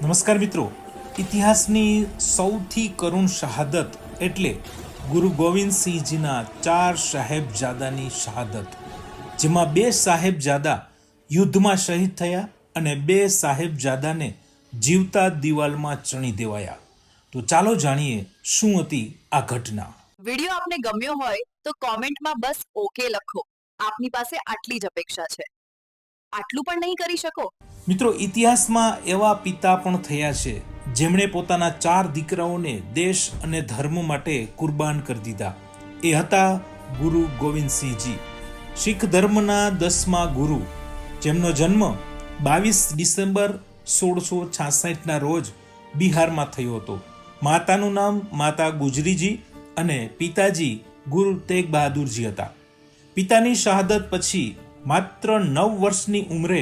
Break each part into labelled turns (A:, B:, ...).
A: નમસ્કાર મિત્રો, ઇતિહાસની સૌથી કરુણ શહાદત એટલે ગુરુ ગોવિંદસિંહજીના 4 સાહેબજાદાની શહાદત, જેમાં 2 સાહેબજાદા યુદ્ધમાં શહીદ થયા અને 2 સાહેબજાદાને જીવતા દિવાલમાં ચણી દેવાયા. તો ચાલો જાણીએ શું હતી આ ઘટના.
B: વિડિયો આપને ગમ્યો હોય તો કોમેન્ટમાં બસ ઓકે લખો. આપની પાસે આટલી જ અપેક્ષા છે. આટલું પણ નહીં કરી શકો?
A: મિત્રો, ઇતિહાસમાં એવા પિતા પણ થયા છે જેમણે પોતાના 4 દીકરાઓને દેશ અને ધર્મ માટે કુરબાન કરી દીધા. એ હતા ગુરુ ગોવિંદસિંહજી, શીખ ધર્મના 10મા ગુરુ, જેમનો જન્મ 22 ડિસેમ્બર 1666ના રોજ બિહારમાં થયો હતો. માતાનું નામ માતા ગુજરીજી અને પિતાજી ગુરુ તેગ બહાદુરજી હતા. પિતાની શહાદત પછી માત્ર 9 વર્ષની ઉંમરે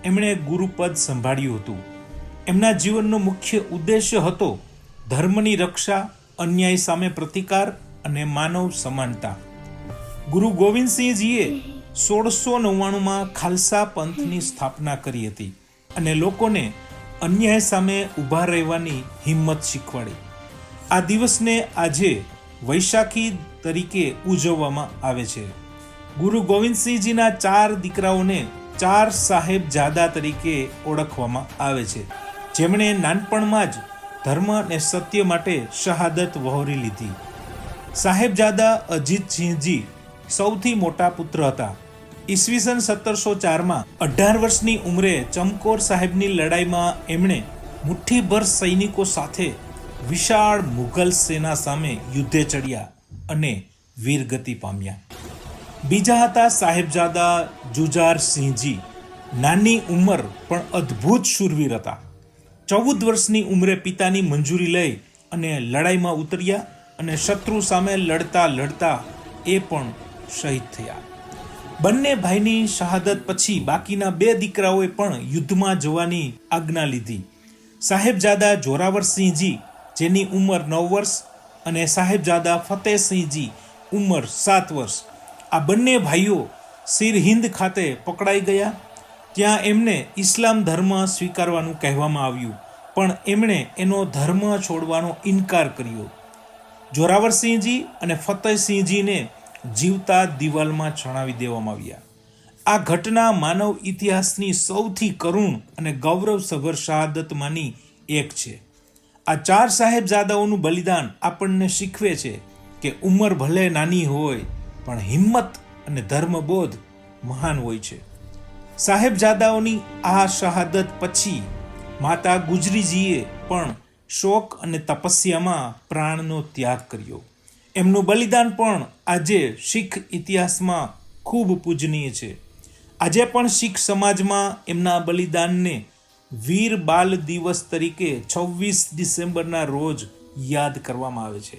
A: એમણે ગુરુપદ સંભાળ્યું હતું. એમના જીવનનો મુખ્ય ઉદ્દેશ્ય હતો ધર્મની રક્ષા, અન્યાય સામે પ્રતિકાર અને માનવ સમાનતા. ગુરુ ગોવિંદસિંહજીએ 1699માં ખાલસા પંથની સ્થાપના કરી હતી અને લોકોને અન્યાય સામે ઊભા રહેવાની હિંમત શીખવાડી. આ દિવસને આજે વૈશાખી તરીકે ઉજવવામાં આવે છે. ગુરુ ગોવિંદસિંહજીના 4 દીકરાઓને 4 સાહેબજાદા તરીકે ઓળખવામાં આવે છે, જેમણે નાનપણમાં જ ધર્મ અને સત્ય માટે શહાદત વહોરી લીધી. સાહેબજાદા અજીતસિંહજી સૌથી મોટા પુત્ર હતા. ઈસવીસન 1704માં 18 વર્ષની ઉંમરે ચમકોર સાહેબની લડાઈમાં એમણે મુઠ્ઠીભર સૈનિકો સાથે વિશાળ મુઘલ સેના સામે યુદ્ધે ચડ્યા અને વીરગતિ પામ્યા. બીજા હતા સાહેબજાદા જુઝારસિંહજી. નાની ઉંમર પણ અદ્ભુત શૂરવીર હતા. 14 વર્ષની ઉંમરે પિતાની મંજૂરી લઈ અને લડાઈમાં ઉતર્યા અને શત્રુ સામે લડતા લડતા એ પણ શહીદ થયા. બંને ભાઈની શહાદત પછી બાકીના 2 દીકરાઓએ પણ યુદ્ધમાં જવાની આજ્ઞા લીધી. સાહેબજાદા જોરાવરસિંહજી, જેની ઉંમર 9 વર્ષ, અને સાહેબજાદા ફતેહસિંહજી, ઉંમર 7 વર્ષ. આ બંને ભાઈઓ સિરહિંદ ખાતે પકડાઈ ગયા. ત્યાં એમને ઇસ્લામ ધર્મ સ્વીકારવાનું કહેવામાં આવ્યું, પણ એમણે એનો ધર્મ છોડવાનો ઇનકાર કર્યો. જોરાવરસિંહજી અને ફતેહસિંહજીને જીવતા દિવાલમાં ચણાવી દેવામાં આવ્યા. આ ઘટના માનવ ઇતિહાસની સૌથી કરુણ અને ગૌરવસભર શહાદતમાંની એક છે. આ 4 સાહેબજાદાઓનું બલિદાન આપણને શીખવે છે કે ઉંમર ભલે નાની હોય પણ હિંમત અને ધર્મબોધ મહાન હોય છે. સાહેબજાદાઓની આ શહાદત પછી માતા ગુજરીજીએ પણ શોક અને તપસ્યામાં પ્રાણનો ત્યાગ કર્યો. એમનું બલિદાન પણ આજે શીખ ઇતિહાસમાં ખૂબ પૂજનીય છે. આજે પણ શીખ સમાજમાં એમના બલિદાનને વીર બાલ દિવસ તરીકે 26 ડિસેમ્બરના રોજ યાદ કરવામાં આવે છે.